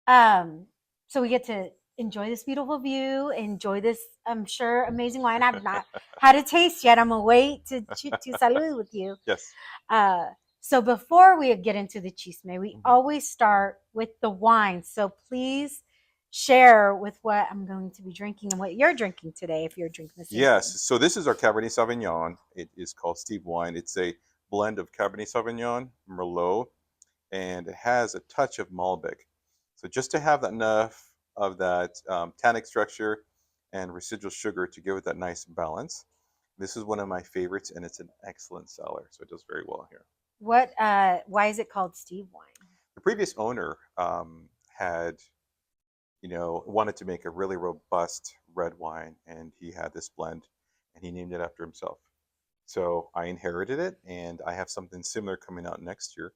So we get to enjoy this beautiful view, enjoy this, I'm sure, amazing wine. I've not had a taste yet. I'm gonna wait to salud with you. Yes. Uh, so before we get into the chisme, we Mhm. always start with the wine. So please share with what I'm going to be drinking and what you're drinking today, if you're drinking the same thing. Yes. So this is our Cabernet Sauvignon. It is called Steve Wine. It's a blend of Cabernet Sauvignon, Merlot, and it has a touch of Malbec. So just to have that enough of that tannic structure and residual sugar to give it that nice balance. This is one of my favorites, and it's an excellent cellar. So it does very well here. What? Why is it called Steve wine? The previous owner had, wanted to make a really robust red wine, and he had this blend, and he named it after himself. So I inherited it, and I have something similar coming out next year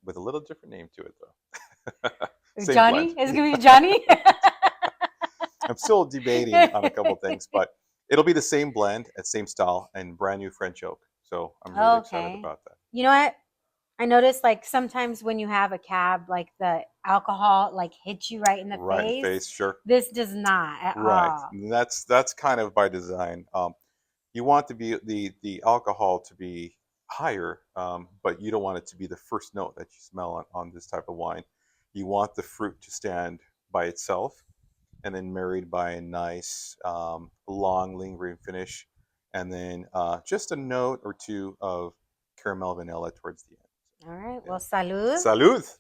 with a little different name to it, though. Same Johnny? blend. Is it Yeah. gonna be Johnny? I'm still debating on a couple things, but it'll be the same blend, same style, and brand new French oak. So I'm really excited Okay. about that. You know what? I noticed like sometimes when you have a cab, like the alcohol like hits you right in the Right in the face. face, sure. This does not at Right. all. And that's kind of by design. You want to be the alcohol to be higher, but you don't want it to be the first note that you smell on this type of wine. You want the fruit to stand by itself, and then married by a nice, long, lingering finish, and then just a note or two of caramel vanilla towards the end. All right. Yeah. Well, salud. Salud.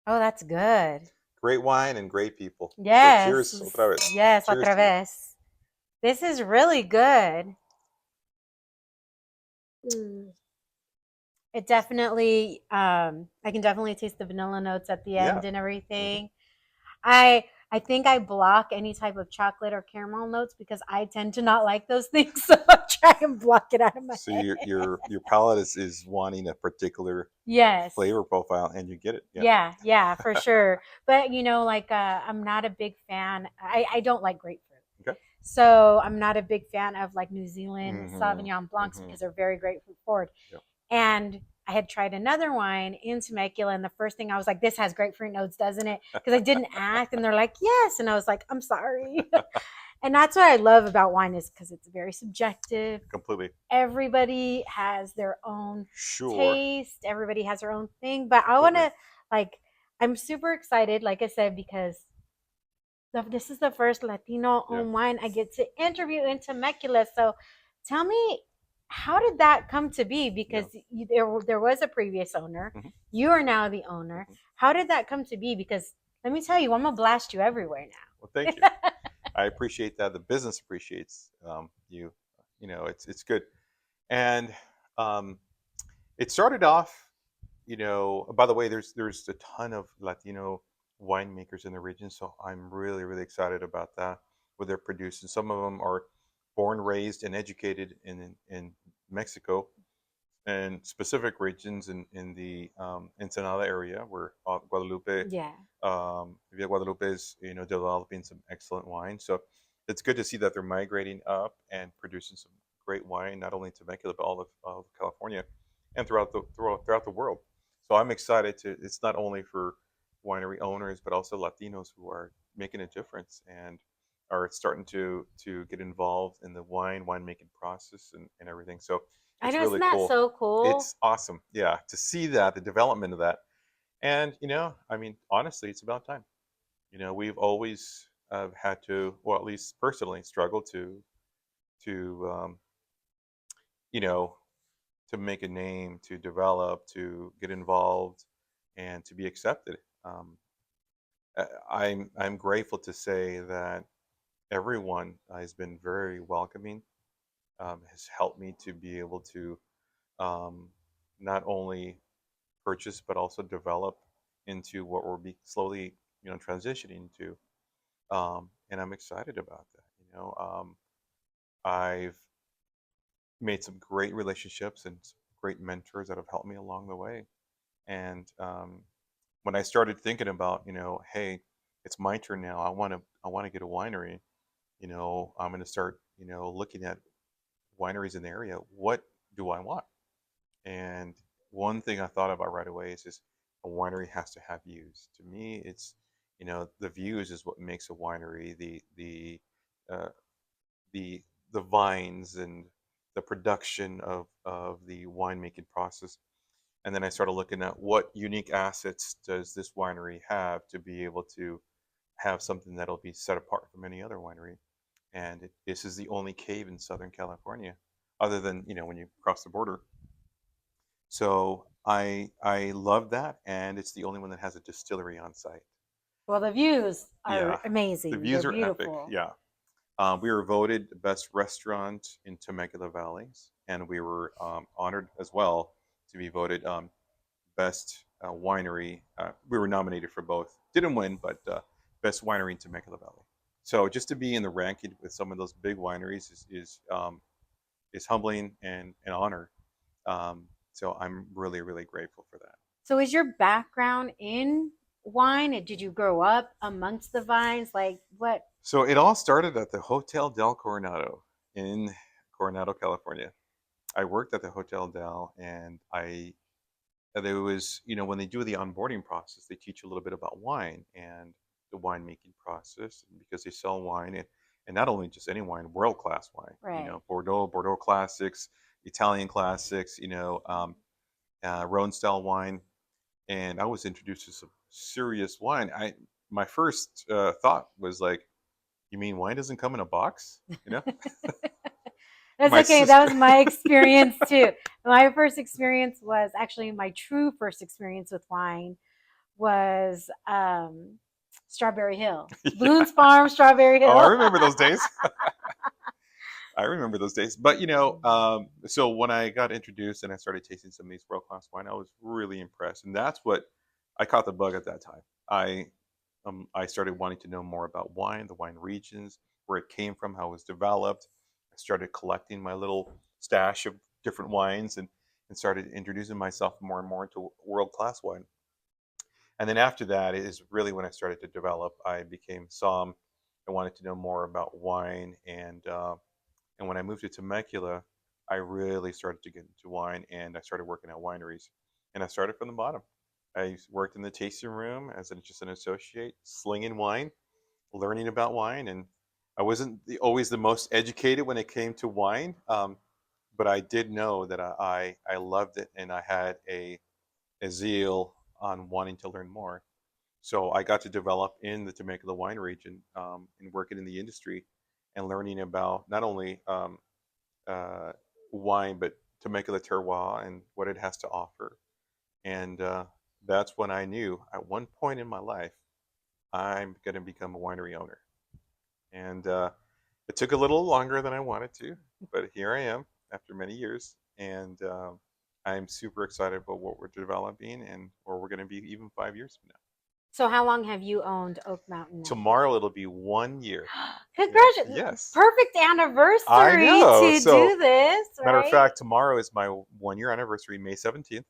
Oh, that's good. Great wine and great people. So Yes. cheers, otra vez. Yes, Cheers otra to you. vez. This is really good. Mm. It definitely, I can definitely taste the vanilla notes at the Yeah. end and Hmm. everything. I think I block any type of chocolate or caramel notes because I tend to not like those things, so I try and block it out of my So head. your palate is wanting a particular Yes. flavor profile, and you get it. Yeah. Yeah, yeah, for sure. But like I'm not a big fan. I don't like grapefruit. Okay. So I'm not a big fan of like New Zealand Hmm. Sauvignon Blancs Hmm. because they're very grapefruit forward. Yeah. And I had tried another wine in Temecula, and the first thing I was like, "This has grapefruit notes, doesn't it?" Because I didn't ask, and they're like, "Yes," and I was like, "I'm sorry." And that's what I love about wine is because it's very subjective. Completely. Everybody has their own Sure. taste. Everybody has their own thing. But I want Completely. to like, I'm super excited, like I said, because this is the first Latino Yeah. owned wine I get to interview in Temecula. So tell me, how did that come to be? Yeah. Because there was a previous owner. Hmm. You are now the owner. Hmm. How did that come to be? Because let me tell you, I'm going to blast you everywhere Well, thank you. now. I appreciate that. The business appreciates you. It's good. And um, it started off. By the way, there's a ton of Latino winemakers in the region, so I'm really really excited about that. What they're producing. Some of them are born, raised, and educated in Mexico and specific regions in the Ensenada area, where Guadalupe, Yeah. Villa Guadalupe is developing some excellent wine. So it's good to see that they're migrating up and producing some great wine, not only in Temecula but all of California and throughout the world. So I'm excited to. It's not only for winery owners but also Latinos who are making a difference and are starting to get involved in the winemaking process and everything. So I it's know, isn't really that cool. so cool? It's awesome, yeah, to see that the development of that. And I mean, honestly, it's about time. We've always had to, well, at least personally, struggle to you know to make a name, to develop, to get involved, and to be accepted. I'm grateful to say that everyone has been very welcoming, has helped me to be able to um, not only purchase but also develop into what we're slowly transitioning to, and I'm excited about that. I've made some great relationships and some great mentors that have helped me along the way. And when I started thinking about, hey, it's my turn now. I want to get a winery. I'm going to start, looking at wineries in the area. What do I want? And one thing I thought about right away is a winery has to have views. To me, it's the views is what makes a winery. Uh, the the vines and the production of the winemaking process. And then I started looking at what unique assets does this winery have to be able to have something that'll be set apart from any other winery. And this is the only cave in Southern California, other than when you cross the border. So I love that, and it's the only one that has a distillery on site. Well, the views Yeah, are the amazing. They're views are epic. beautiful. Yeah, we were voted the best restaurant in Temecula Valleys, and we were honored as well to be voted best winery. We were nominated for both. Didn't win, but best winery in Temecula Valley. So just to be in the ranking with some of those big wineries is humbling and an honor. So I'm really really grateful for that. So, is your background in wine? Did you grow up amongst the vines? Like, what? So it all started at the Hotel del Coronado in Coronado, California. I worked at the Hotel Del, and there was, when they do the onboarding process, they teach you a little bit about wine and the winemaking process, and because they sell wine and not only just any wine, world class wine, Right. Bordeaux classics, Italian classics, Rhone style wine, and I was introduced to some serious wine. My first thought was like, you mean wine doesn't come in a box? That's My okay. That was sister. my experience too. My first experience was actually my true first experience with wine was Strawberry Hill, Yeah. Boone's Farm, Strawberry Oh, I Hill. remember those days. I remember those days. But so when I got introduced and I started tasting some of these world class wine, I was really impressed, and that's what I caught the bug at that time. I started wanting to know more about wine, the wine regions, where it came from, how it was developed. I started collecting my little stash of different wines and started introducing myself more and more into world class wine. And then after that is really when I started to develop. I became som. I wanted to know more about wine, and when I moved to Temecula, I really started to get into wine, and I started working at wineries. And I started from the bottom. I worked in the tasting room as just an associate, slinging wine, learning about wine, and I wasn't always the most educated when it came to wine, but I did know that I loved it, and I had a zeal on wanting to learn more. So I got to develop in the Temecula wine region, and working in the industry and learning about not only uh, wine, but Temecula terroir and what it has to offer. And that's when I knew at one point in my life, I'm going to become a winery owner. And it took a little longer than I wanted to, but here I am after many years. And I'm super excited about what we're developing and where we're going to be even 5 years from now. So, how long have you owned Oak Mountain now? Tomorrow it'll be 1 year. Congratulations! Yes. Perfect I anniversary know. to So, do this, matter of right? fact, tomorrow is my 1 year anniversary, May 17th,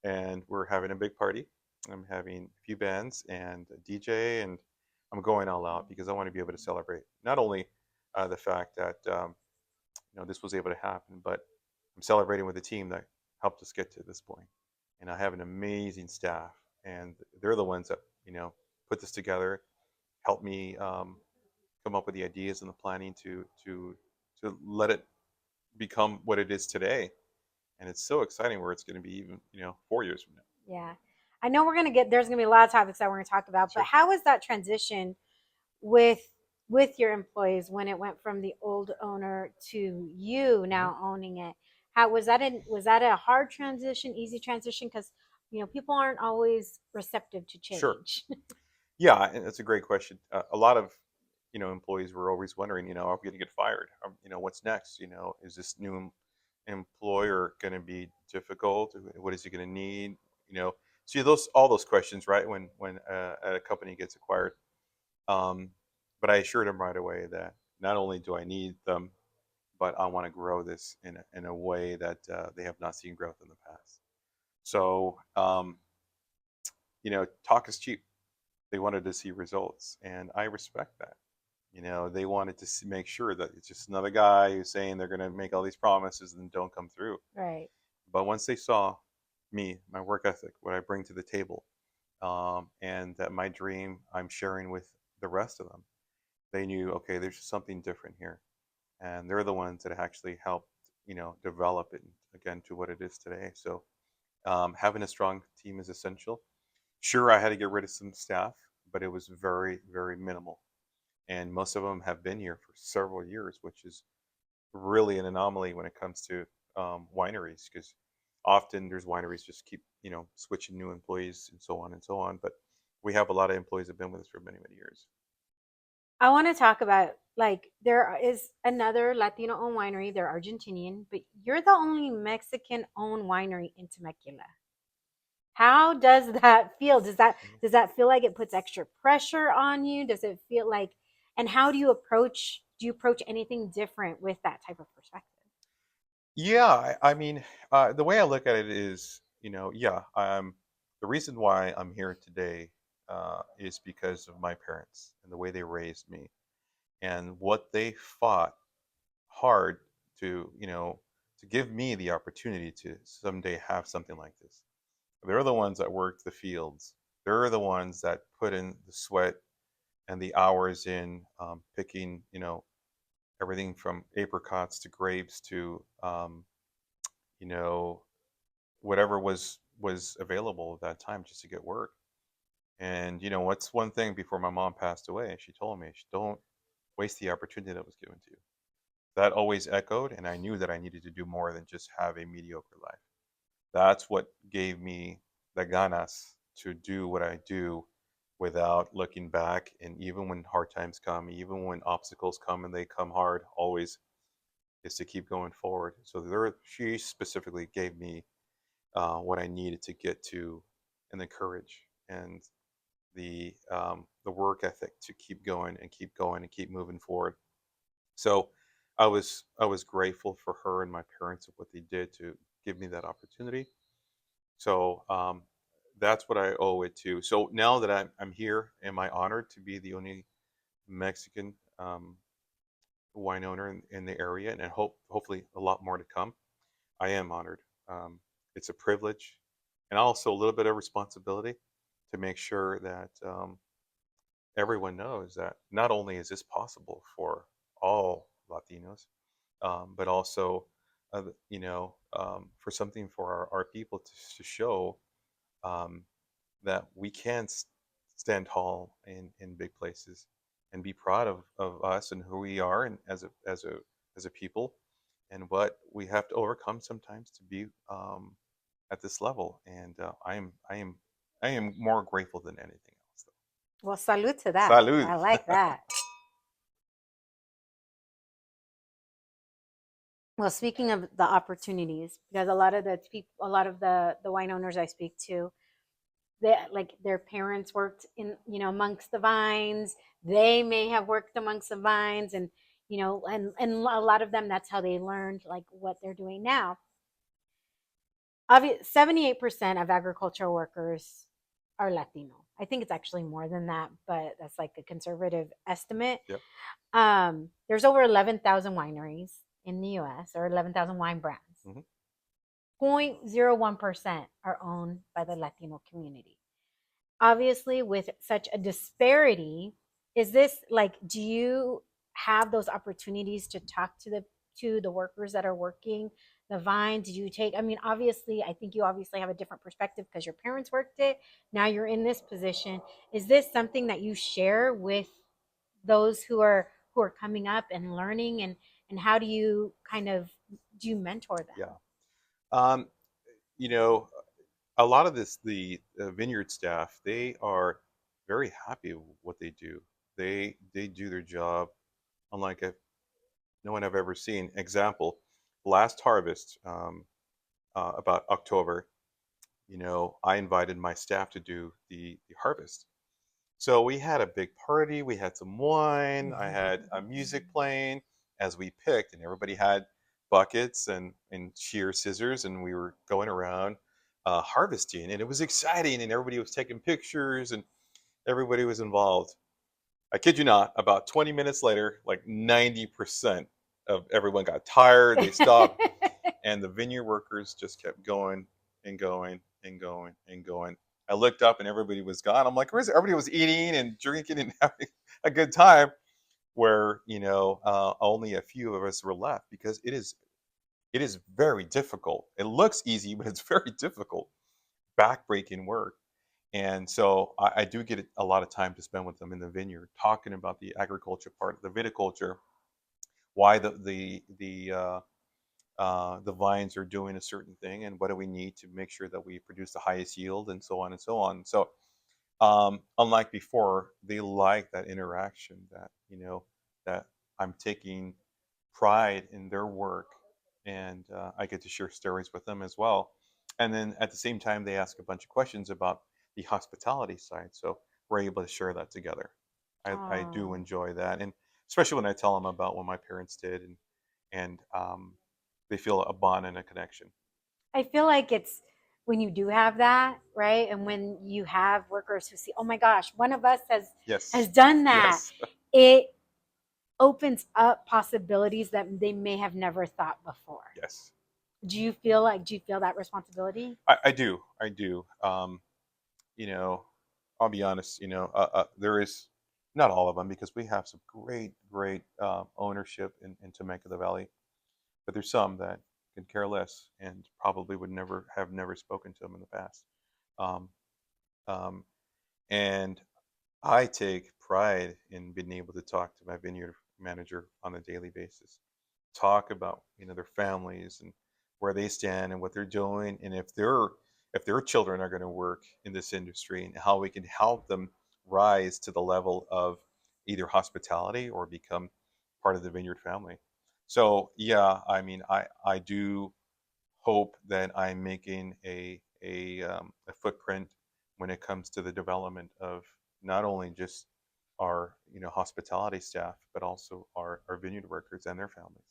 and we're having a big party. I'm having a few bands and a DJ, and I'm going all out because I want to be able to celebrate not only the fact that this was able to happen, but I'm celebrating with a team that helped us get to this point. And I have an amazing staff, and they're the ones that put this together, helped me come up with the ideas and the planning to let it become what it is today. And it's so exciting where it's going to be even 4 years from now. Yeah. I know there's going to be a lot of topics that we're going to talk about, but Sure. how was that transition with with your employees when it went from the old owner to you Mhm. now owning it? How was that a hard transition, easy transition? Because people aren't always receptive to Sure. change. Yeah, and that's a great question. A lot of employees were always wondering, are we going to get fired? What's next? Is this new employer going to be difficult? What is he going to need? You know, see those all those questions, right? When a company gets acquired. Um, but I assured them right away that not only do I need them, but I want to grow this in a way that they have not seen growth in the past. So, talk is cheap. They wanted to see results, and I respect that. They wanted to make sure that it's just another guy who's saying they're going to make all these promises and don't come through. Right. But once they saw me, my work ethic, what I bring to the table, and that my dream I'm sharing with the rest of them, they knew, okay, there's something different here. And they're the ones that actually helped, develop it again to what it is today. So having a strong team is essential. Sure, I had to get rid of some staff, but it was very, very minimal. And most of them have been here for several years, which is really an anomaly when it comes to wineries, because often there's wineries just keep switching new employees and so on and so on. But we have a lot of employees that have been with us for many, many years. I want to talk about, like, there is another Latino owned winery. They're Argentinian, but you're the only Mexican owned winery in Temecula. How does that feel? Does that feel like it puts extra pressure on you? Does it feel like, and how do you approach anything different with that type of perspective? Yeah, I mean, the way I look at it is, yeah, the reason why I'm here today is because of my parents and the way they raised me and what they fought hard to, to give me the opportunity to someday have something like this. They're the ones that worked the fields. They're the ones that put in the sweat and the hours in picking, everything from apricots to grapes to, you know, whatever was available at that time just to get work. And what's one thing before my mom passed away? She told me, "Don't waste the opportunity that was given to you." That always echoed, and I knew that I needed to do more than just have a mediocre life. That's what gave me the ganas to do what I do without looking back. And even when hard times come, even when obstacles come and they come hard, always is to keep going forward. So she specifically gave me what I needed to get to, and the courage and the work ethic to keep going and keep going and keep moving forward. So I was grateful for her and my parents of what they did to give me that opportunity. So that's what I owe it to. So now that I'm here, am I honored to be the only Mexican wine owner in the area, and hopefully a lot more to come? I am honored. It's a privilege, and also a little bit of responsibility to make sure that everyone knows that not only is this possible for all Latinos, but also, for something for our people to show um, that we can stand tall in big places and be proud of us and who we are, and as a people, and what we have to overcome sometimes to be at this level. And I am more grateful than anything else. Well, salute to that. Salud. I like that. Well, speaking of the opportunities, because a lot of the wine owners I speak to, they, like, their parents worked amongst the vines. They may have worked amongst the vines, and and a lot of them, that's how they learned, like, what they're doing now. 78% of agricultural workers are Latino. I think it's actually more than that, but that's like a conservative estimate. Yep. There's over 11,000 wineries in the US, or 11,000 wine brands. Mhm. 0.01% are owned by the Latino community. Obviously, with such a disparity, is this like, do you have those opportunities to talk to the workers that are working the vine? Did you take, I mean, obviously, I think you obviously have a different perspective because your parents worked it. Now you're in this position. Is this something that you share with those who are coming up and learning, and how do you mentor them? Yeah. Um, you know, a lot of the vineyard staff, they are very happy with what they do. They do their job unlike no one I've ever seen. Example, last harvest, about October, I invited my staff to do the harvest. So we had a big party. We had some wine. I had a music playing as we picked, and everybody had buckets and shear scissors, and we were going around harvesting, and it was exciting, and everybody was taking pictures, and everybody was involved. I kid you not, about 20 minutes later, like 90% of everyone got tired. They stopped, and the vineyard workers just kept going and going and going and going. I looked up, and everybody was gone. I'm like, where's everybody was eating and drinking and having a good time. Where only a few of us were left because it is very difficult. It looks easy, but it's very difficult, backbreaking work. And so I do get a lot of time to spend with them in the vineyard, talking about the agriculture part, the viticulture, why the vines are doing a certain thing, and what do we need to make sure that we produce the highest yield, and so on and so on. So unlike before, they like that interaction, that I'm taking pride in their work, and I get to share stories with them as well. And then at the same time, they ask a bunch of questions about the hospitality side. So we're able to share that together. I do Oh, enjoy that. And especially when I tell them about what my parents did, and they feel a bond and a connection. I feel like it's when you do have that, right? And when you have workers who see, oh my gosh, one of us has Yes. done that. Yes. It opens up possibilities that they may have never thought before. Yes. Do you feel that responsibility? I do. I do. You know, I'll be honest, there is not all of them because we have some great ownership in Temecula Valley, but there's some that can care less and probably would never spoken to them in the past. Um, um, and I take pride in being able to talk to my vineyard manager on a daily basis, talk about their families and where they stand and what they're doing, and if their children are going to work in this industry and how we can help them rise to the level of either hospitality or become part of the vineyard family. So yeah, I mean, I do hope that I'm making a footprint when it comes to the development of not only just our hospitality staff, but also our vineyard workers and their families.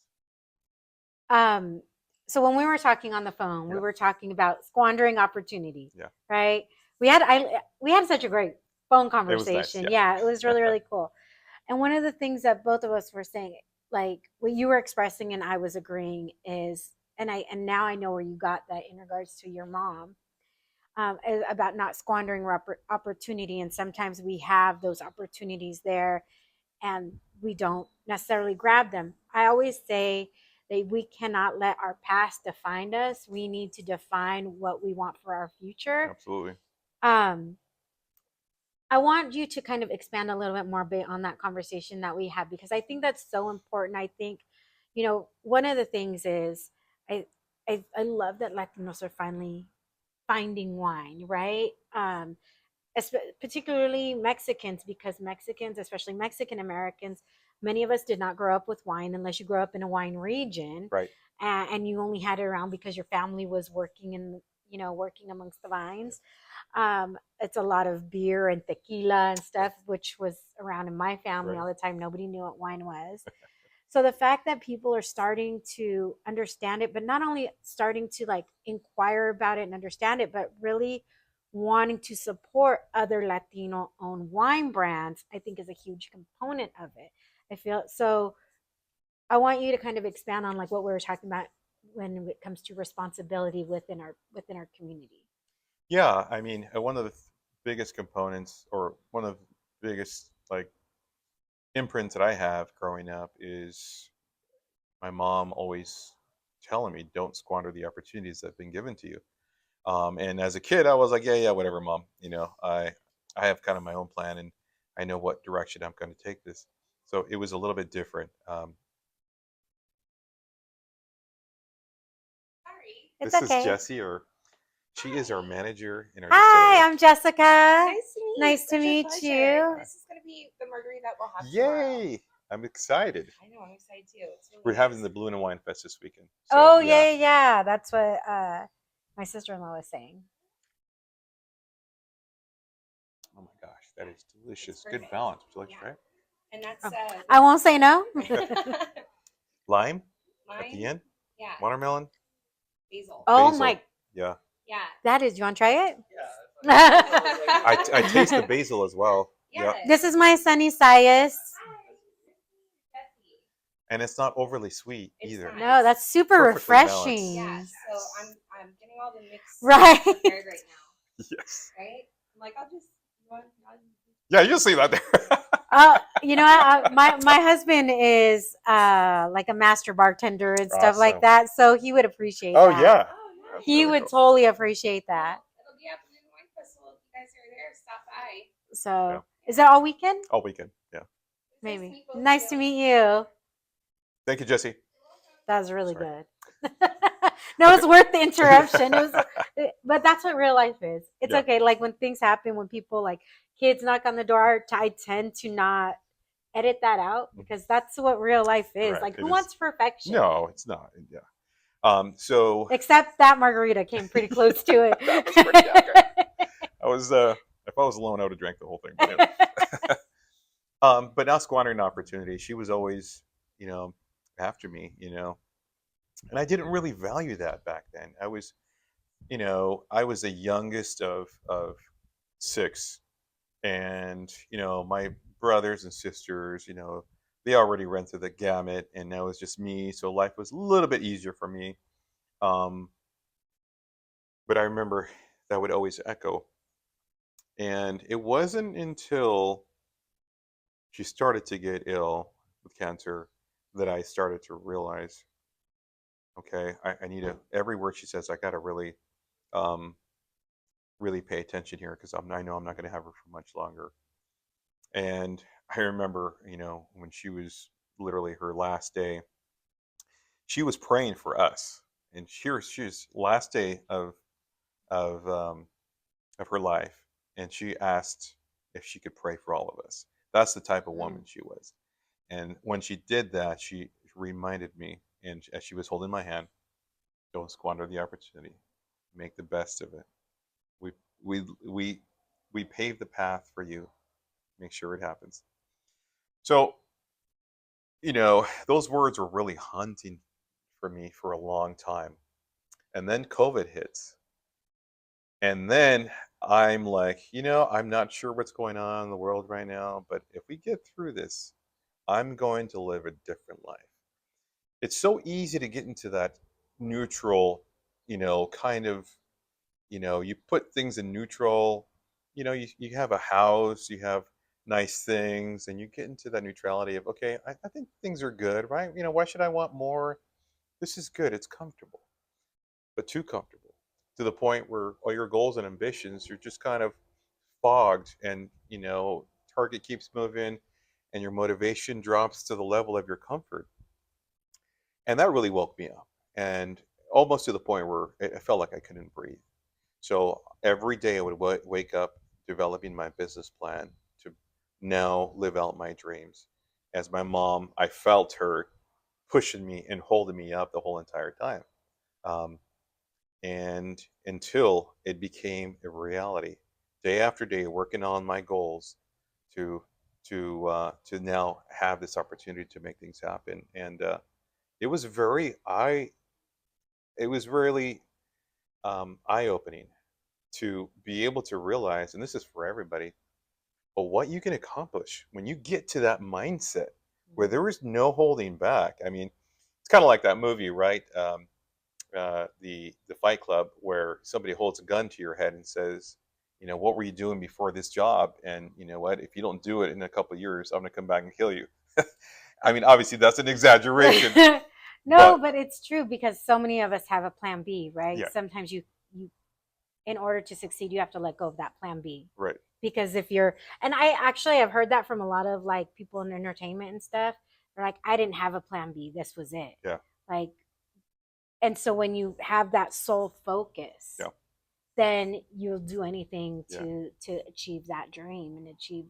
Um, so when we were talking on the phone, we Yeah, were talking about squandering opportunities, yeah, right? We had such a great phone it was nice. conversation. Yeah, Yeah, it was really cool. And one of the things that both of us were saying, like what you were expressing and I was agreeing is, and now I know where you got that in regards to your mom, about not squandering opportunity. And sometimes we have those opportunities there and we don't necessarily grab them. I always say that we cannot let our past define us. We need to define what we want for our future. absolutely. Um, I want you to kind of expand a little bit more on that conversation that we had because I think that's so important. I think, one of the things is I I love that Latinos are finally finding wine, right? Particularly Mexicans, because Mexicans, especially Mexican Americans, many of us did not grow up with wine unless you grew up in a wine region, Right. and you only had it around because your family was working working amongst the Yeah. vines. It's a lot of beer and tequila and stuff, which was around in my family Right. all the time. Nobody knew what wine was. So the fact that people are starting to understand it, but not only starting to like inquire about it and understand it, but really wanting to support other Latino owned wine brands, I think is a huge component of it. I feel so. I want you to kind of expand on like what we were talking about when it comes to responsibility within our community. Yeah, I mean, one of the biggest components, or one of the biggest like imprints that I have growing up is my mom always telling me, "Don't squander the opportunities that have been given to you." And as a kid, I was like, "Yeah, yeah, whatever, mom. I have kind of my own plan, and I know what direction I'm going to take this." So it was a little bit different. It's This is okay. Jessie, or she is our manager in our Hi, distillery. I'm Jessica. Nice to meet. Nice to Such a meet pleasure. you. This is going to be the margarita that we'll have tomorrow. Yay! I'm excited. I know. I'm excited too. It's really We're having nice. the Blue and Wine Fest this weekend. So Oh yeah. yeah, yeah, yeah. That's what my sister-in-law was saying. Oh my gosh, that is delicious. It's Good perfect. balance. Would you like to Yeah. try it? And that's Oh, I won't say no. Lime at the mine. end. Yeah. Watermelon. Basil. Oh Basil. my, Yeah. Yeah. that is. You want to try it? I taste the basil as well. Yep. This is my Sunny Sias. And it's not overly sweet It's either. not. No, that's super Perfectly balanced. refreshing. Yeah, so I'm getting all the mix Right. prepared right now. Yes. Right? I'm like, I'll just. Yeah, you'll see that there. You know, my husband is like a master bartender and stuff like Awesome. that, so he would appreciate Oh, that. yeah. Oh, no. That's He really would cool. totally appreciate that. It'll be happening in Wine Festival. If you guys are there, stop by. So, Yeah. is that all weekend? All weekend. Yeah. Maybe. both Nice of to you. meet you. Thank you, Jesse. That was really Sorry. good. No, it's worth the interruption. But that's what real life is. It's Yeah. okay. Like when things happen, when people like kids knock on the door, I tend to not edit that out because that's what real life is. Right, Like it who is. wants perfection? No, it's not. Yeah. So Except that margarita came pretty close to it. That was pretty accurate. I was if I was alone, I would have drank the whole thing. But, anyway. But now squandering opportunity. She was always, after me, and I didn't really value that back then. I was the youngest of 6, and my brothers and sisters, they already ran through the gamut, and now it's just me. So life was a little bit easier for me. But I remember that would always echo. And it wasn't until she started to get ill with cancer that I started to realize, okay, I need to, every word she says, I got to really, really pay attention here because I know I'm not going to have her for much longer. And I remember, when she was literally her last day, she was praying for us. And she's last day of her life, and she asked if she could pray for all of us. That's the type of woman she was. And when she did that, she reminded me, and as she was holding my hand, don't squander the opportunity. Make the best of it. We pave the path for you. Make sure it happens. So, those words were really haunting for me for a long time. And then COVID hits. And then I'm like, I'm not sure what's going on in the world right now, but if we get through this, I'm going to live a different life. It's so easy to get into that neutral, kind of, you put things in neutral, you have a house, you have nice things, and you get into that neutrality of, okay, I think things are good, right? Why should I want more? This is good. It's comfortable, but too comfortable to the point where all your goals and ambitions, you're just kind of fogged, and target keeps moving and your motivation drops to the level of your comfort. And that really woke me up, and almost to the point where it felt like I couldn't breathe. So every day I would wake up developing my business plan to now live out my dreams. As my mom, I felt her pushing me and holding me up the whole entire time. And until it became a reality, day after day, working on my goals to now have this opportunity to make things happen. And it was really eye opening to be able to realize, and this is for everybody, but what you can accomplish when you get to that mindset where there is no holding back. I mean, it's kind of like that movie, right? The Fight Club, where somebody holds a gun to your head and says, what were you doing before this job? And you know what? If you don't do it in a couple of years, I'm going to come back and kill you. I mean, obviously that's an exaggeration. No, but it's true because so many of us have a plan B, right? Yeah. Sometimes you, in order to succeed, you have to let go of that plan B. Right. Because and I actually have heard that from a lot of like people in entertainment and stuff. They're like, I didn't have a plan B. This was it. Yeah. Like, and so when you have that sole focus, yeah, then you'll do anything Yeah. to achieve that dream and to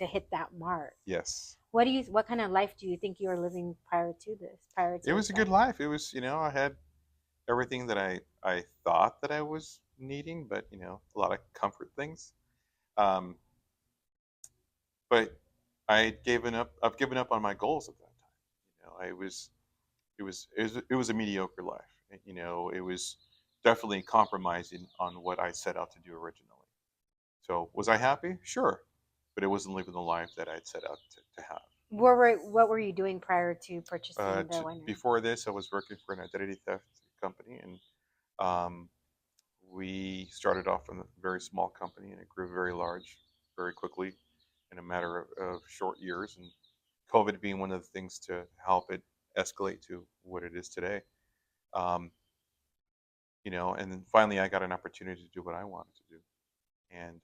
hit that mark. Yes. What kind of life do you think you were living prior to this? It was a good life. It was, I had everything that I thought that I was needing, but a lot of comfort things. But I've given up on my goals at that time. It was a mediocre life. It was definitely compromising on what I set out to do originally. So was I happy? Sure. but it wasn't living the life that I'd set out to have. What were you doing prior to purchasing the winery? Before this, I was working for an identity theft company, and um, we started off in a very small company, and it grew very large very quickly in a matter of short years. And COVID being one of the things to help it escalate to what it is today. Um, and then finally I got an opportunity to do what I wanted to do. And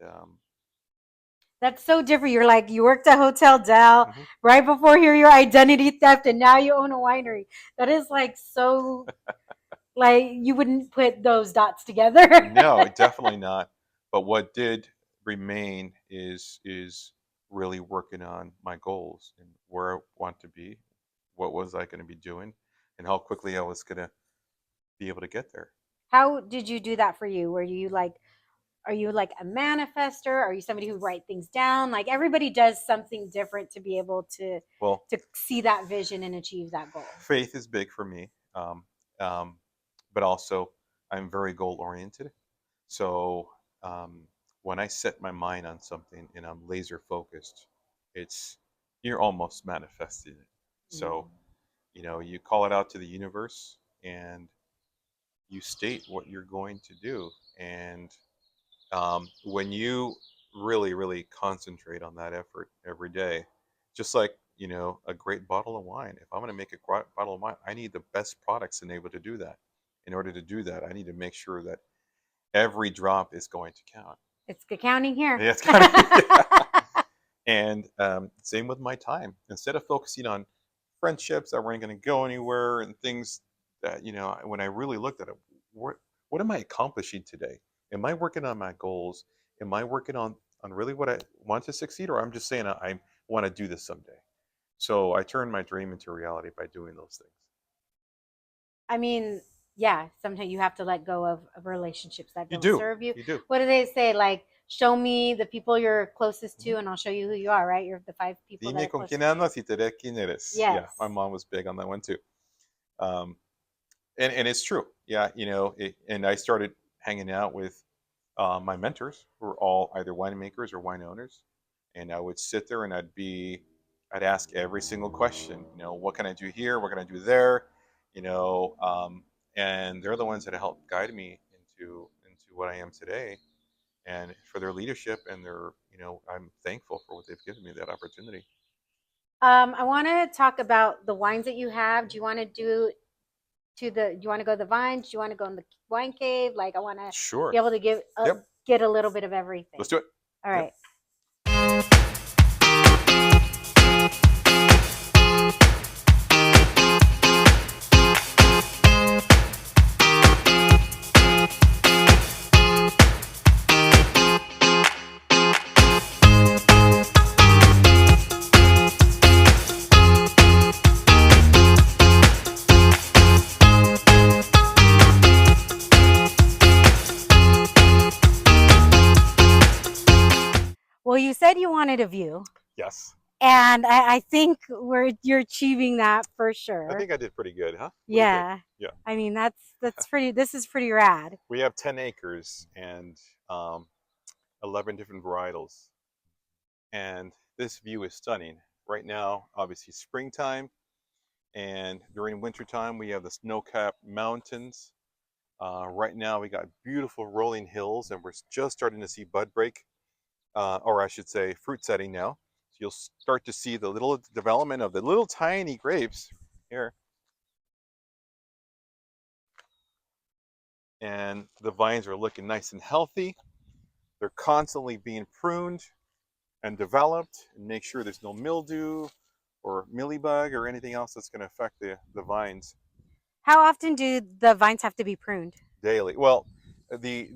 That's so different. You're like, you worked at Hotel Del mhm. right before here, your identity theft, and now you own a winery. That is like so, like you wouldn't put those dots together. No, definitely not. But what did remain is really working on my goals and where I want to be, what was I going to be doing, and how quickly I was going to be able to get there. How did you do that for you? Are you like a manifester? Are you somebody who write things down? Like everybody does something different to be able Well, to see that vision and achieve that goal. faith is big for me, um, but also I'm very goal oriented. So um, when I set my mind on something and I'm laser focused, it's you're almost manifesting it. So Mm. you call it out to the universe and you state what you're going to do. And when you really, really concentrate on that effort every day, just like a great bottle of wine. If I'm going to make a great bottle of wine, I need the best products and able to do that. In order to do that, I need to make sure that every drop is going to count. It's accounting here. Yeah, it's kind of yeah. And same with my time. Instead of focusing on friendships that weren't going to go anywhere and things that when I really looked at it, what am I accomplishing today? Am I working on my goals? Am I working on really what I want to succeed, or I'm just saying I want to do this someday? So I turned my dream into reality by doing those things. I mean, yeah, sometimes you have to let go of relationships that You don't do. serve you. You do. What do they say? Like, show me the people you're closest to, Mhm. and I'll show you who you are, right? You're the 5 people that Dime are con quién closest to you. andas y te diré quién eres. Yeah, Yes. my mom was big on that one too. Um, and it's true. Yeah, and I started hanging out with my mentors, who were all either winemakers or wine owners, and I would sit there and I'd ask every single question. What can I do here? What can I do there? You know, um, and they're the ones that helped guide me into what I am today, and for their leadership and I'm thankful for what they've given me that opportunity. I want to talk about the wines that you have. Do you want to do you want to go to the vines? Do you want to go in the wine cave? Like, I want to Sure. be able to Yep. get a little bit of everything. Let's do it. All Yep. right. Well, you said you wanted a view, Yes. and I think you're achieving that for I sure. think I did pretty good, huh? What do you think? Yeah. Yeah. I mean, that's pretty. This is pretty rad. We have 10 acres and 11 different varietals. And this view is stunning. Right now, obviously, springtime. And during wintertime, we have the snow-capped mountains. Right now, we got beautiful rolling hills, and we're just starting to see bud break, or I should say, fruit setting now. So you'll start to see the little development of the little tiny grapes here. And the vines are looking nice and healthy. They're constantly being pruned and developed and make sure there's no mildew or mealybug or anything else that's going to affect the vines How often do the vines have to be pruned? daily. Well, I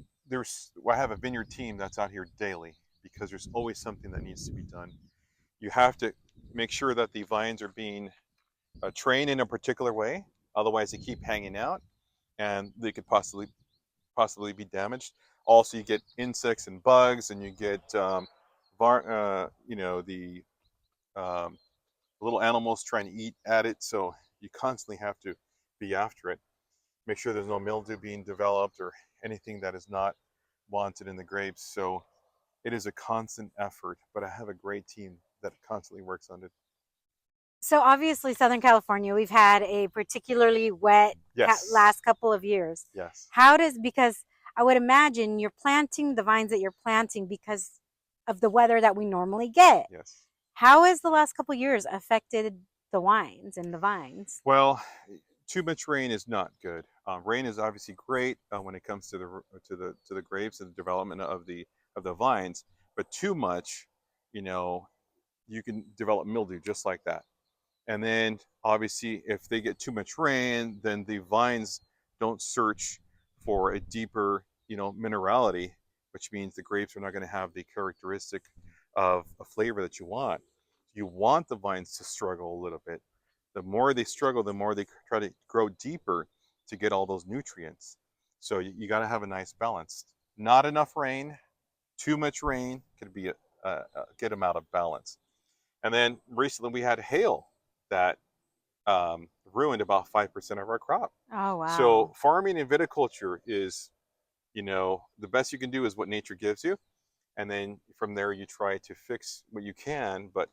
have a vineyard team that's out here daily because there's always something that needs to be done. You have to make sure that the vines are being trained in a particular way, otherwise they keep hanging out and they could possibly be damaged. Also, you get insects and bugs, and you get the little animals trying to eat at it. So you constantly have to be after it. Make sure there's no mildew being developed or anything that is not wanted in the grapes. So it is a constant effort, but I have a great team that constantly works on it. So obviously, Southern California, we've had a particularly wet Yes. last couple of years. Yes. Because I would imagine you're planting the vines that you're planting because of the weather that we normally get. Yes. How has the last couple of years affected the wines and the vines? Well, too much rain is not good. Rain is obviously great when it comes to the grapes and the development of the vines, but too much, you know, you can develop mildew just like that. And then obviously, if they get too much rain, then the vines don't search for a deeper, minerality, which means the grapes are not going to have the characteristic of a flavor that you want. You want the vines to struggle a little bit. The more they struggle, the more they try to grow deeper to get all those nutrients. So you got to have a nice balance. Not enough rain, too much rain could be get them out of balance. And then recently we had hail that ruined about 5% of our crop. Oh, wow. So farming and viticulture is, the best you can do is what nature gives you. And then from there, you try to fix what you can. But,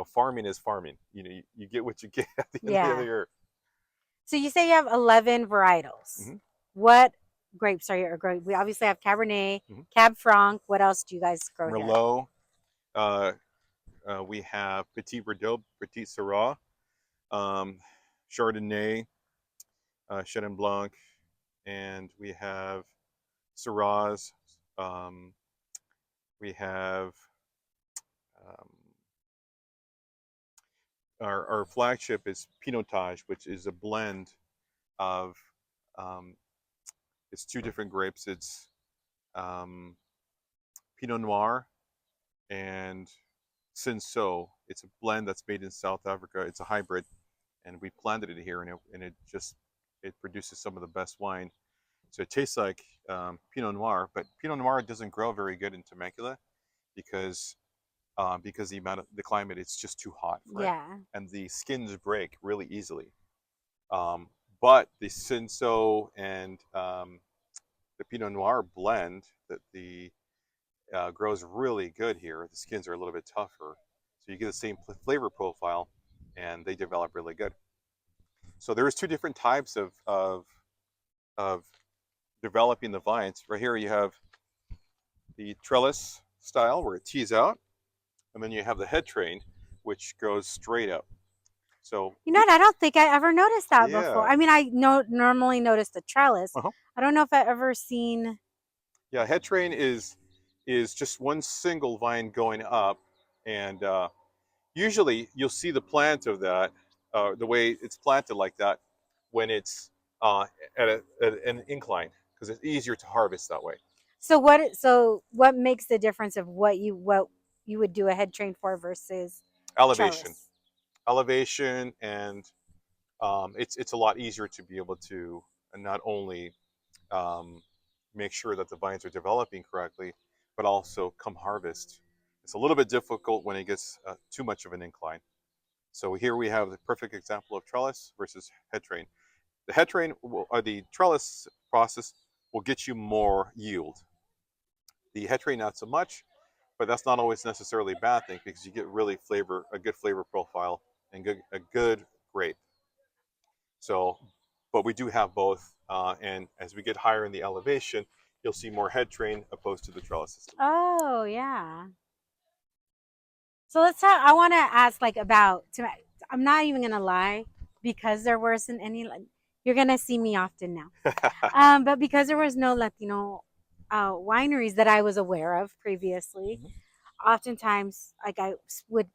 farming is farming. You get what you get at the end of the year. So you say you have 11 varietals. Mm-hmm. What grapes are you growing? We obviously have Cabernet, Cab Franc. What else do you guys grow here? Merlot. We have Petit Verdot, Petit Syrah, Chardonnay, Chenin Blanc, and we have Syrahs. We have our flagship is Pinotage, which is a blend of it's two different grapes. It's Pinot Noir and Cinsault. It's a blend that's made in South Africa. It's a hybrid, and we planted it here, and it produces some of the best wine. So it tastes like Pinot Noir, but Pinot Noir doesn't grow very good in Temecula because the climate, it's just too hot for it, and the skins break really easily. But the Cinsault and the Pinot Noir blend that the grows really good here. The skins are a little bit tougher, so you get the same flavor profile, and they develop really good. So there's two different types of developing the vines. Right here you have the trellis style where it tees out, and then you have the head train, which goes straight up. So I don't think I ever noticed that before. I mean, I normally notice the trellis. I don't know if I've ever seen. Yeah, head train is just one single vine going up, and usually you'll see the plant of that, the way it's planted like that, when it's at an incline, because it's easier to harvest that way. So what makes the difference of what you would do a head train for versus elevation? Trellis? Elevation, and it's a lot easier to be able to not only make sure that the vines are developing correctly, but also come harvest. It's a little bit difficult when it gets too much of an incline. So here we have the perfect example of trellis versus head train. The head train or the trellis process will get you more yield. The head train not so much, but that's not always necessarily a bad thing, because you get really a good flavor profile and a good grape. So, but we do have both, and as we get higher in the elevation, you'll see more head train opposed to the trellis system. Oh, yeah. So let's talk. I want to ask I'm not even going to lie, because there wasn't any, you're going to see me often now. But because there was no Latino wineries that I was aware of previously, oftentimes, I would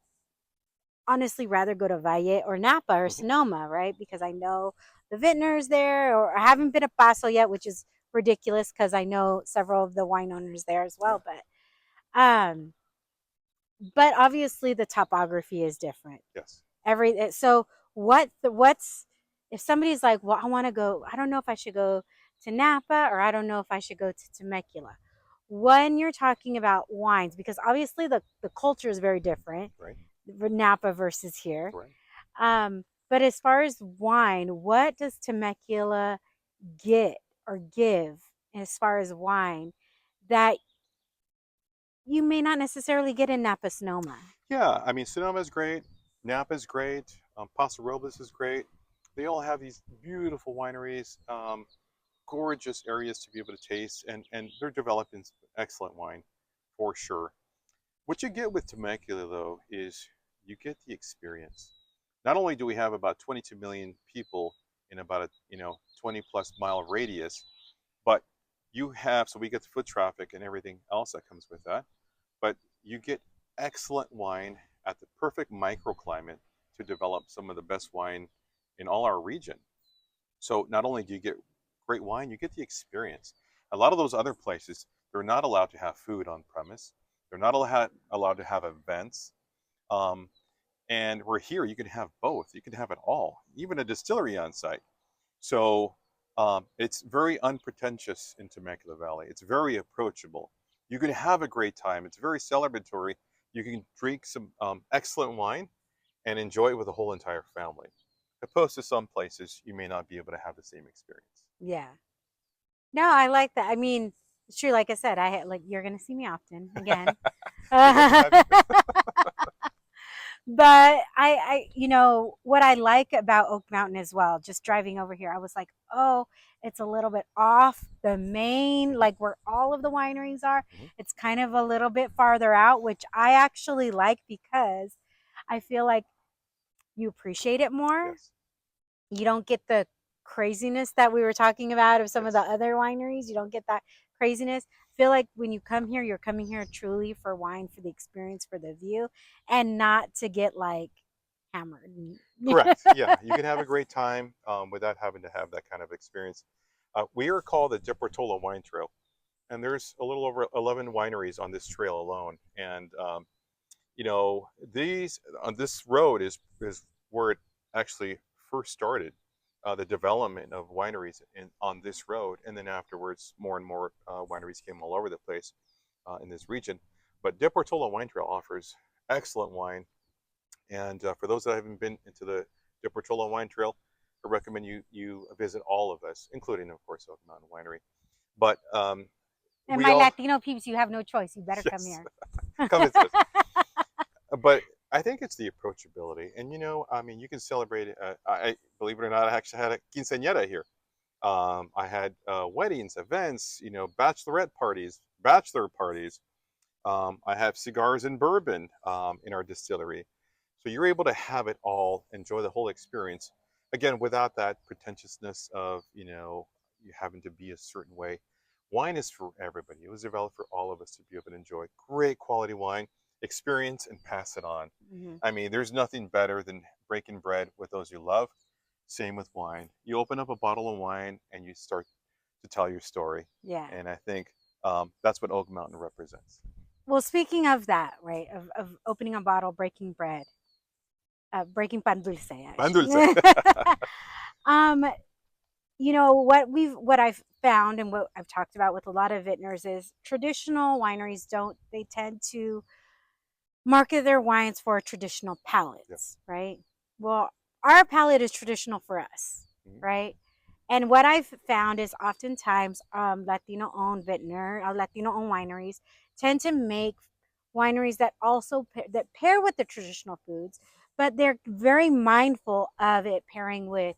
honestly rather go to Valle or Napa or Sonoma, right? Because I know the Vintners there, or I haven't been to Paso yet, which is ridiculous because I know several of the wine owners there as well. But obviously the topography is different. Yes. So what's if somebody's like, well, I want to go, I don't know if I should go to Napa, or I don't know if I should go to Temecula. When you're talking about wines, because obviously the culture is very different, right? Napa versus here. Right. But as far as wine, what does Temecula get or give as far as wine that you may not necessarily get in Napa Sonoma. Yeah, I mean, Sonoma is great. Napa is great. Paso Robles is great. They all have these beautiful wineries, gorgeous areas to be able to taste, and they're developing excellent wine for sure. What you get with Temecula, though, is you get the experience. Not only do we have about 22 million people in about a 20 plus mile radius, but you have, so we get the foot traffic and everything else that comes with that, but you get excellent wine at the perfect microclimate to develop some of the best wine in all our region. So not only do you get great wine, you get the experience. A lot of those other places, they're not allowed to have food on premise. They're not allowed to have events. Um, and we're here, you can have both. You can have it all, even a distillery on site. So it's very unpretentious in Temecula Valley. It's very approachable. You can have a great time. It's very celebratory. You can drink some excellent wine and enjoy it with the whole entire family. Opposed to some places, you may not be able to have the same experience. Yeah. No, I like that. I mean, it's true. Like I said, you're going to see me often again. But what I like about Oak Mountain as well, just driving over here, I was like, oh, it's a little bit off the main, like where all of the wineries are. Mhm. It's kind of a little bit farther out, which I actually like because I feel like you appreciate it more. Yes. You don't get the craziness that we were talking about of some of the Yes. other wineries. You don't get that craziness. I feel like when you come here, you're coming here truly for wine, for the experience, for the view, and not to get like hammered. Correct. Yeah, you can have a great time without having to have that kind of experience. We are called the Deportola Wine Trail, and there's a little over 11 wineries on this trail alone. And these on this road is where it actually first started, the development of wineries on this road, and then afterwards more and more wineries came all over the place in this region. But Deportola Wine Trail offers excellent wine, and for those that haven't been into the Deportola Wine Trail, I recommend you visit all of us, including of course Oak Mountain Winery. But And we my all Latino peeps, you have no choice. You better come yes, here. come visit us. But I think it's the approachability, and I mean, you can celebrate it. I believe it or not, I actually had a quinceañera here. I had weddings, events, bachelorette parties, bachelor parties. I have cigars and bourbon in our distillery, so you're able to have it all, enjoy the whole experience. Again, without that pretentiousness of you having to be a certain way. Wine is for everybody. It was developed for all of us to be able to enjoy great quality wine, experience, and pass it on. Mhm. I mean, there's nothing better than breaking bread with those you love. Same with wine. You open up a bottle of wine and you start to tell your story. Yeah. And I think that's what Oak Mountain represents. Well, speaking of that, right, of opening a bottle, breaking bread, breaking pan dulce. Pan dulce. What I've found and what I've talked about with a lot of vintners is traditional wineries they tend to market their wines for traditional palates, right? Well, our palate is traditional for us, right? And what I've found is oftentimes Latino-owned vintner, Latino-owned wineries tend to make wineries that also that pair with the traditional foods, but they're very mindful of it pairing with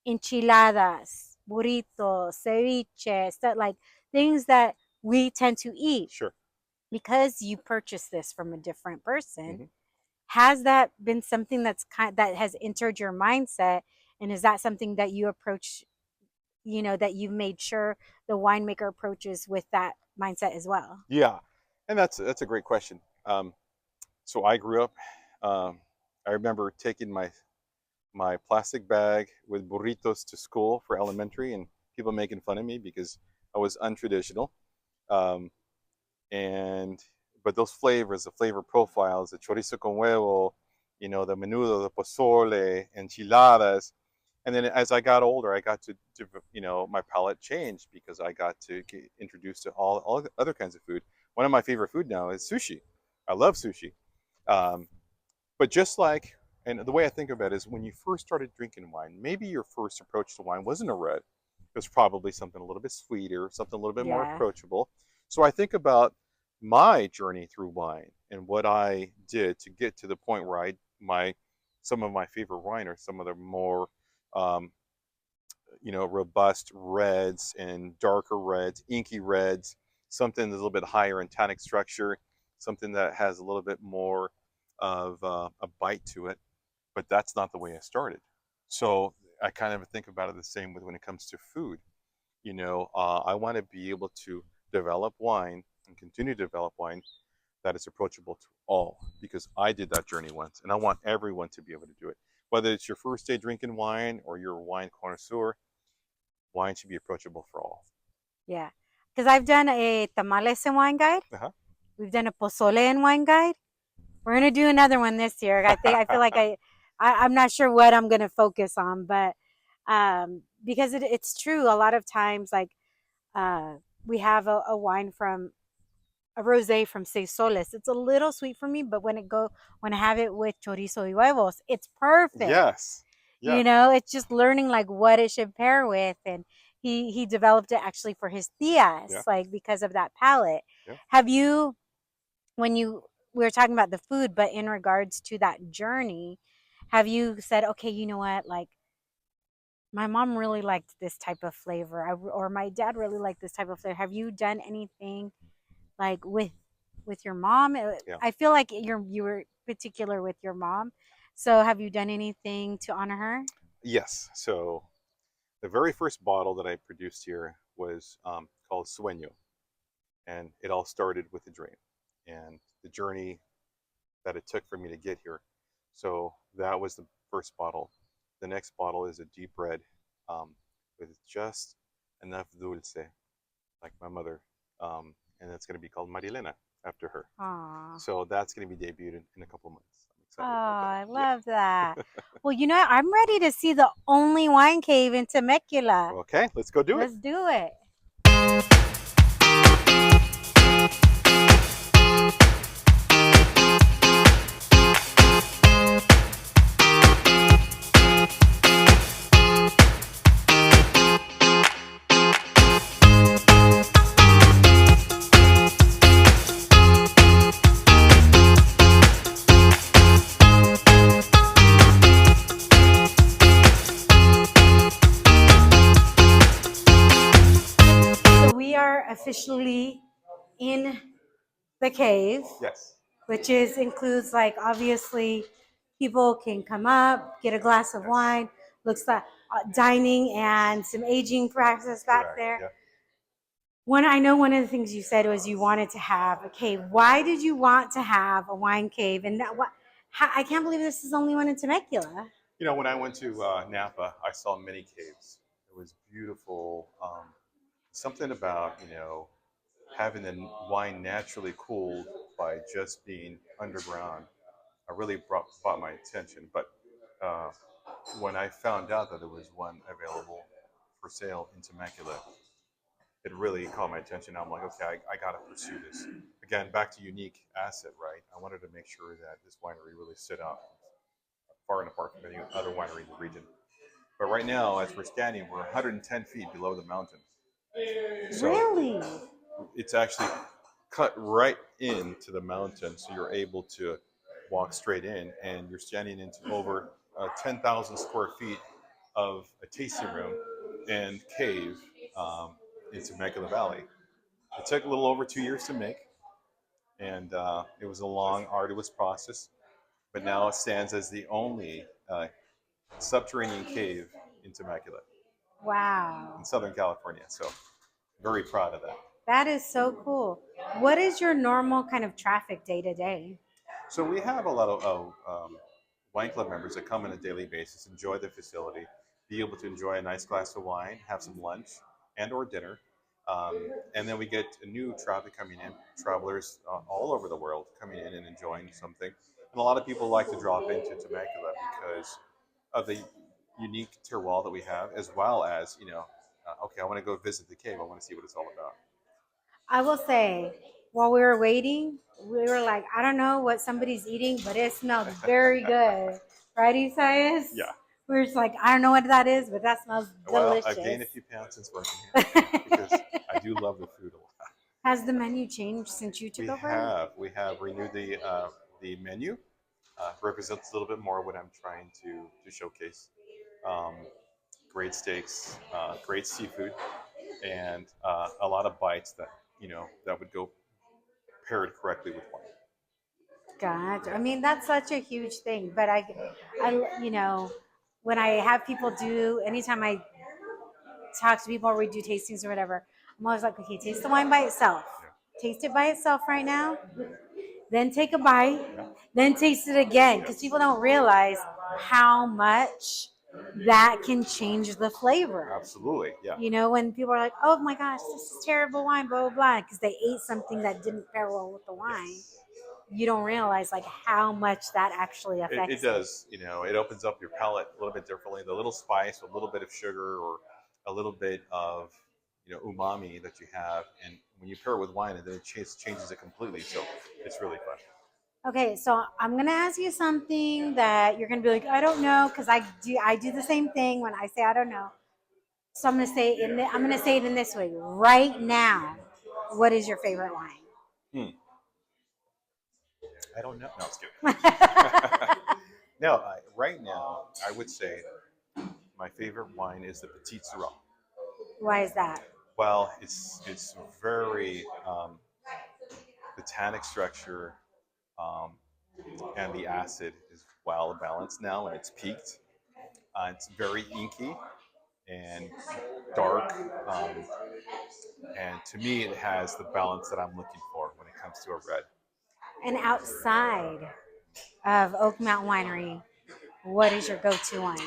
enchiladas, burritos, ceviche, stuff like things that we tend to eat. Sure. Because you purchased this from a different person, has that been something that has entered your mindset, and is that something that you approach, that you've made sure the winemaker approaches with that mindset as well? Yeah, and that's a great question. So I grew up. I remember taking my plastic bag with burritos to school for elementary, and people making fun of me because I was untraditional. Um, but those flavors, the flavor profiles, the chorizo con huevo, the menudo, the pozole, enchiladas. And then as I got older, I got to my palate changed because I got to get introduced to all other kinds of food. One of my favorite food now is sushi. I love sushi. But just like, and the way I think of it is when you first started drinking wine, maybe your first approach to wine wasn't a red. It was probably something a little bit sweeter, something a little bit more approachable. So I think about my journey through wine and what I did to get to the point where some of my favorite wine are some of the more um, robust reds and darker reds, inky reds, something that's a little bit higher in tannic structure, something that has a little bit more of a bite to it. But that's not the way I started. So I kind of think about it the same with when it comes to food. I want to be able to develop wine and continue to develop wine that is approachable to all because I did that journey once and I want everyone to be able to do it. Whether it's your first day drinking wine or you're a wine connoisseur, wine should be approachable for all. Yeah. Because I've done a tamales and wine guide. Uh-huh. We've done a pozole and wine guide. We're going to do another one this year. I feel like I'm not sure what I'm going to focus on, but because it's true. A lot of times, like we have a wine from a rosé from Seis Soles. It's a little sweet for me, but when I have it with chorizo y huevos, it's perfect. Yes. Yeah. It's just learning like what it should pair with, and he developed it actually for his tias, Yeah. like because of that palate. Yeah. Have you, we were talking about the food, but in regards to that journey, have you said, okay, you know what, like my mom really liked this type of flavor, or my dad really liked this type of flavor? Have you done anything like with your mom? Yeah. I feel like you were particular with your mom. So have you done anything to honor her? Yes. So the very first bottle that I produced here was called Sauvignon. And it all started with a dream and the journey that it took for me to get here. So that was the first bottle. The next bottle is a deep red with just enough dulce, like my mother. And it's going to be called Marilena after her. Aww. So that's going to be debuted in a couple of months. I'm excited Oh, about that. I love that. Well, I'm ready to see the only wine cave in Temecula. Okay, let's go do it. Let's do it. Officially in the cave. Yes. Which includes, like, obviously people can come up, get a glass of wine, looks like dining and some aging practice back Correct. there. Yeah. I know one of the things you said was you wanted to have a cave. Why did you want to have a wine cave? And I can't believe this is the only one in Temecula. When I went to Napa, I saw many caves. It was beautiful. Something about, having the wine naturally cooled by just being underground really brought my attention. But when I found out that there was one available for sale in Temecula, it really caught my attention. I'm like, okay, I got to pursue this. Again, back to unique asset, right? I wanted to make sure that this winery really stood out far and apart from any other winery in the region. But right now, as we're standing, we're 110 feet below the mountain. So really? It's actually cut right into the mountain, so you're able to walk straight in, and you're standing into over 10,000 square feet of a tasting room and cave in Temecula Valley. It took a little over 2 years to make, and it was a long, arduous process, but now it stands as the only subterranean cave in Temecula. Wow. In Southern California, so very proud of that. That is so cool. What is your normal kind of traffic day to day? So we have a lot of wine club members that come on a daily basis, enjoy the facility, be able to enjoy a nice glass of wine, have some lunch and or dinner. And then we get a new traffic coming in, travelers all over the world coming in and enjoying something. And a lot of people like to drop into Temecula because of the unique terroir that we have, as well as, okay, I want to go visit the cave. I want to see what it's all about. I will say, while we were waiting, we were like, I don't know what somebody's eating, but it smells very good. Right, Isaias? Yeah. We were just like, I don't know what that is, but that smells delicious. Well, I've gained a few pounds since working here because I do love the food a lot. Has the menu changed since you took over? We have renewed the menu. Represents a little bit more what I'm trying to showcase. Um, Great steaks, great seafood, and a lot of bites that that would go paired correctly with wine. Gotcha. Yeah. I mean, that's such a huge thing. But when I have people do, anytime I talk to people or we do tastings or whatever, I'm always like, okay, taste the wine by itself. Taste it by itself right now. Then take a bite. Then taste it again. Because people don't realize how much that can change the flavor. Absolutely, yeah. When people are like, oh my gosh, this is terrible wine, blah, blah, blah, because they ate something that didn't pair well with the wine. Yes. You don't realize like how much that actually affects It does. It opens up your palate a little bit differently. The little spice, a little bit of sugar, or a little bit of umami that you have, and when you pair it with wine, and then it changes it completely. So it's really fun. Okay, so I'm gonna ask you something that you're gonna be like, I don't know, because I do the same thing when I say I don't know. So I'm gonna say it in this way. Right now, what is your favorite wine? I don't know. No, it's good. No, right now I would say my favorite wine is the Petit Syrah. Why is that? Well, it's very the tannic structure and the acid is well balanced now, and it's peaked. It's very inky and dark, um, and to me, it has the balance that I'm looking for when it comes to a red. And outside of Oak Mountain Winery, what is your go-to wine?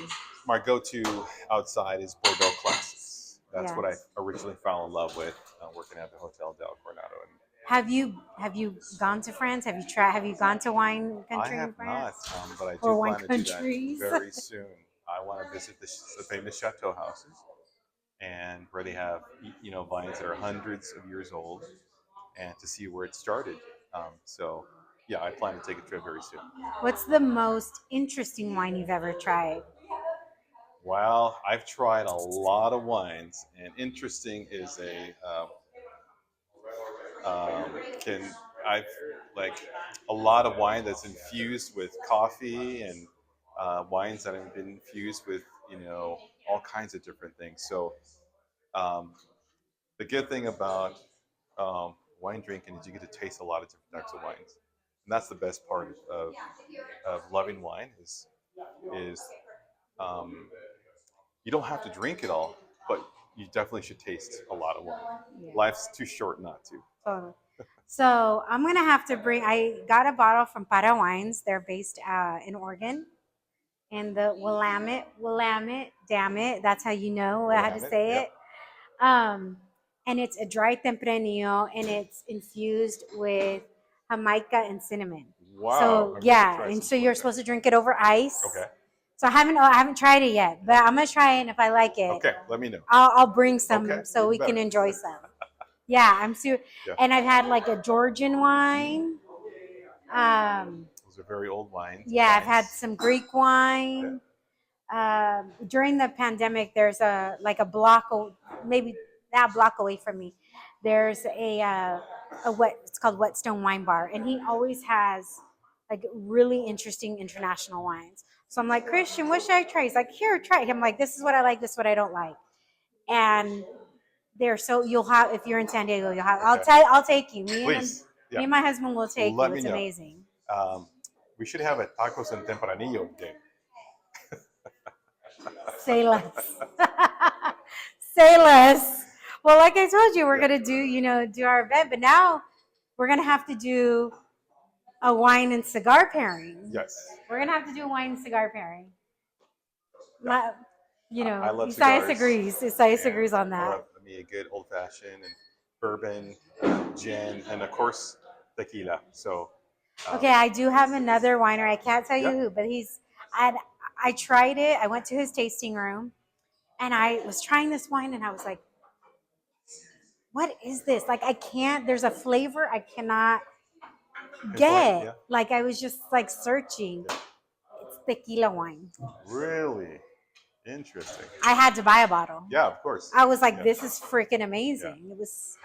My go-to outside is Bordeaux Classics. That's what I Yes. originally fell in love with working at the Hotel Del Coronado. And Have you gone to France? Have you gone to wine I country have in not, France? but I do Or wine plan to do that countries? very soon. I want to visit the famous chateau houses and where they have vines that are hundreds of years old, and to see where it started. So yeah, I plan to take a trip very soon. What's the most interesting wine you've ever tried? Well, I've tried a lot of wines, and interesting is can I've like a lot of wine that's infused with coffee, and wines that have been infused with all kinds of different things. So um, the good thing about wine drinking is you get to taste a lot of different types of wines, and that's the best part of loving wine is um, you don't have to drink it all, but you definitely should taste a lot of wine. Yeah. Life's too short not to. Totally. So I'm gonna have to bring. I got a bottle from Para Wines. They're based in Oregon, and the Willamette, damn it, that's how you know how to Willamette, say yep. it. And it's a dry tempranillo, and it's infused with Jamaica and cinnamon. Wow. So I'm yeah, try and some so you're like supposed to drink it over ice. that. Okay. So I haven't tried it yet, but I'm gonna try it, and if I like it, Okay. Let me know. I'll bring some Okay, so even we can better. enjoy some. Yeah, Yeah. and I've had like a Georgian wine. Those are very old wines. Yeah, I've had Nice. some Greek wine. During the pandemic, there's a block, maybe that block away from me. There's it's called Whetstone Wine Bar, and he always has like really interesting international wines. So I'm like, Christian, what should I try? He's like, here, try it. I'm like, this is what I like, this is what I don't like, and you'll have, if you're in San Diego, you'll have. Okay. I'll take you. Please. Me and my husband will take Let you. me It's know. amazing. Um, we should have a tacos and tempranillo day. Say less. Say less. Well, like I told you, we're gonna do our event, but now we're gonna have to do a wine and cigar pairing. Yes. We're gonna have to do a wine and cigar pairing. Yeah. I love Isaias cigars. agrees. Isaias And agrees on I that. love me a good old fashioned and bourbon, gin, and of course tequila. So Okay, I do have another winery. I can't tell you Yeah. who, but I tried it. I went to his tasting room, and I was trying this wine, and I was like, what is this? Like, I can't, there's a flavor I cannot get. Yeah. Like, I was just like searching. Yeah. It's tequila wine. Really interesting. I had to buy a bottle. Yeah, of course. I was like, Yeah. this is freaking amazing. It was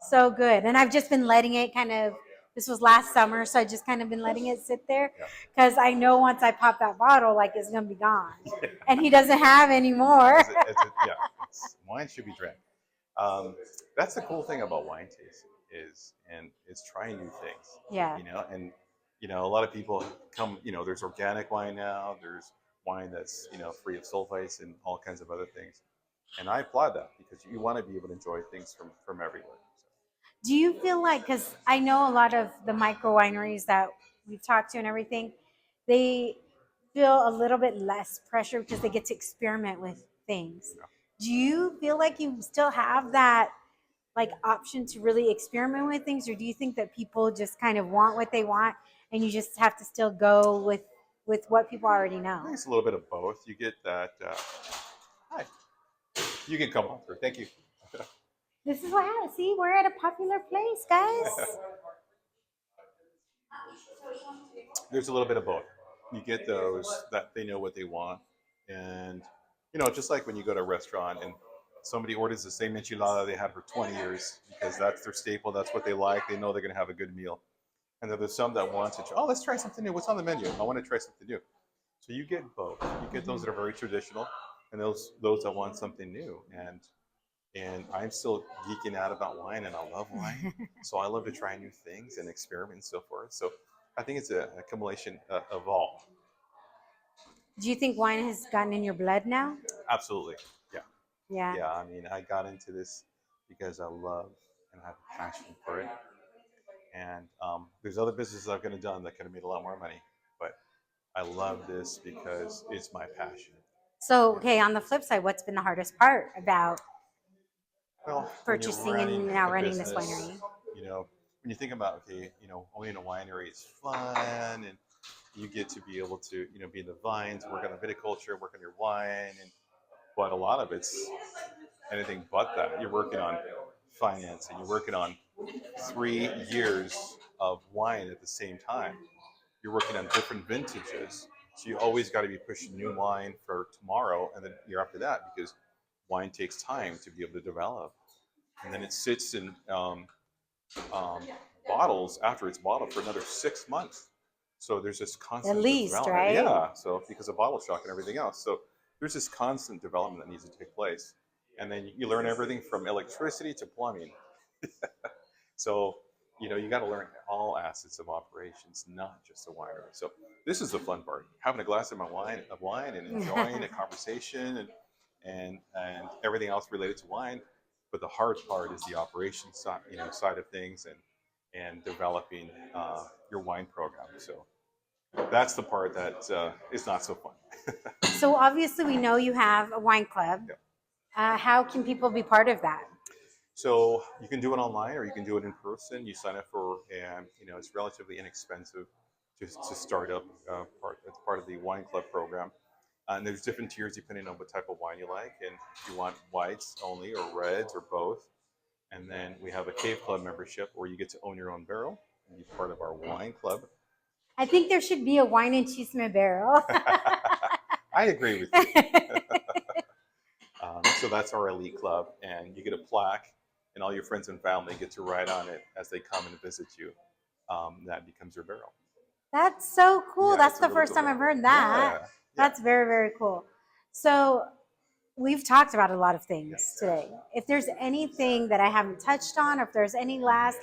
So good. And I've just been letting it kind of, this was last summer, so I just kind of been letting it sit there Yeah. because I know once I pop that bottle, like it's going to be gone. And he doesn't have any more. Wine should be drank. That's the cool thing about wine tasting is trying new things. Yeah. And a lot of people come. There's organic wine now. There's wine that's free of sulfites and all kinds of other things. And I applaud that because you want to be able to enjoy things from everywhere. Do you feel like, because I know a lot of the micro wineries that we've talked to and everything, they feel a little bit less pressure because they get to experiment with things. Yeah. Do you feel like you still have that like option to really experiment with things, or do you think that people just kind of want what they want and you just have to still go with what people already I know? think it's a little bit of both. You get that. Hi, you can come on through. Thank you. This is what happens. See, we're at a popular place, guys. There's a little bit of both. You get those that they know what they want, and just like when you go to a restaurant and somebody orders the same enchilada they had for 20 years because that's their staple, that's what they like, they know they're going to have a good meal. And then there's some that want to, oh, let's try something new. What's on the menu? I want to try something new. So you get both. You get those that are very traditional, and those that want something new. And I'm still geeking out about wine, and I love wine. So I love to try new things and experiment and so forth. So I think it's an accumulation of all. Do you think wine has gotten in your blood now? Absolutely. Yeah. Yeah. Yeah. I mean, I got into this because I love and have a passion for it. And there's other businesses I've kind of done that could have made a lot more money, but I love this because it's my passion. So, okay, on the flip side, what's been the hardest part about Well, purchasing and now running this winery? When you think about, okay, owning a winery is fun, and you get to be able to, be in the vines, work on the viticulture, work on your wine, but a lot of it's anything but that. You're working on finance, and you're working on 3 years of wine at the same time. You're working on different vintages, so you always got to be pushing new wine for tomorrow and then the year after that, because wine takes time to be able to develop, and then it sits in um, bottles after it's bottled for another 6 months. So there's this constant At least, development. right? Yeah. So because of bottle shock and everything else, so there's this constant development that needs to take place, and then you learn everything from electricity to plumbing. So you got to learn all assets of operations, not just the winery. So this is the fun part: having a glass of wine, and enjoying a conversation and everything else related to wine. But the hard part is the operations side, side of things, and developing your wine program. So that's the part that is not so fun. So obviously, we know you have a wine club. Yeah. How can people be part of that? So you can do it online or you can do it in person. You sign up for, and it's relatively inexpensive to start up. It's part of the wine club program. And there's different tiers depending on what type of wine you like, and if you want whites only or reds or both. And then we have a cave club membership where you get to own your own barrel and be part of our wine club. I think there should be a wine and chisme barrel. I agree with you. So that's our elite club, and you get a plaque, and all your friends and family get to ride on it as they come and visit you. That becomes your barrel. That's so cool. Yeah, That's it's a the really first cool time I've barrel. heard that. Yeah. That's very, very cool. So we've talked about a lot of things today. If there's anything that I haven't touched on, or if there's any last,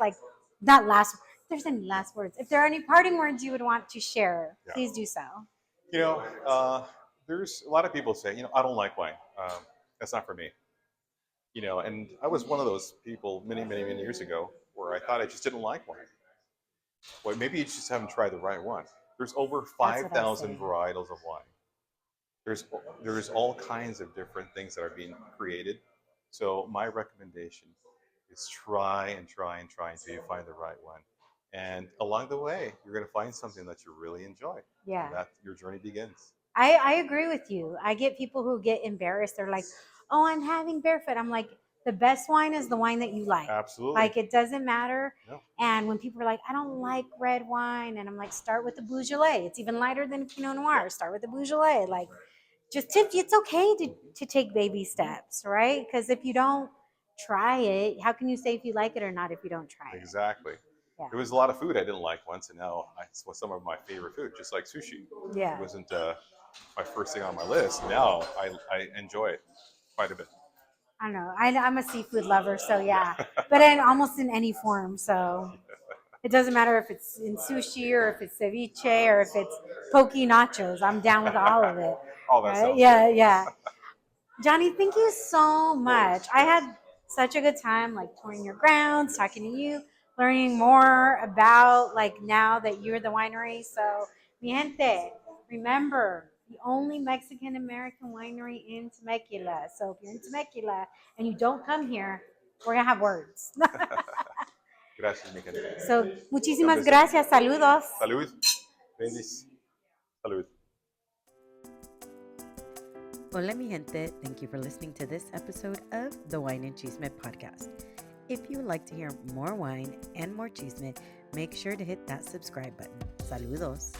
not last, if there's any last words, if there are any parting words you would want to share, please do so. There's a lot of people say, I don't like wine. That's not for me. And I was one of those people many, many, many years ago where I thought I just didn't like wine. Well, maybe you just haven't tried the right one. There's over 5,000 varietals of wine. There's all kinds of different things that are being created. So my recommendation is try and try and try until you find the right one. And along the way, you're going to find something that you really enjoy. Yeah. And that your journey begins. I agree with you. I get people who get embarrassed. They're like, oh, I'm having barefoot. I'm like, the best wine is the wine that you like. Absolutely. Like, it doesn't matter. No. And when people are like, I don't like red wine, and I'm like, start with the Beaujolais. It's even lighter than Pinot Noir. Start with the Beaujolais. Like, it's okay to take baby steps, right? Because if you don't try it. How can you say if you like it or not if you don't try it? Exactly. Yeah. There was a lot of food I didn't like once, and now it's some of my favorite food, just like sushi. Yeah. It wasn't my first thing on my list. Now I enjoy it quite a bit. I don't know. I'm a seafood lover, so yeah. But almost in any form, so it doesn't matter if it's in sushi or if it's ceviche or if it's poke nachos. I'm down with all of it. Oh, that Right? sounds Yeah, good. yeah. Johnny, thank you so much. I had such a good time, like touring your grounds, talking to you, learning more about like now that you're the winery. So, mi gente, remember the only Mexican American winery in Temecula. So if you're in Temecula and you don't come here, we're gonna have words. Gracias, mi gente. So, muchísimas gracias. Saludos. Salud. Bendice. Salud. Hola, mi gente. Thank you for listening to this episode of the Wine Chisme Podcast. If you would like to hear more wine and more chisme, make sure to hit that subscribe button. Saludos.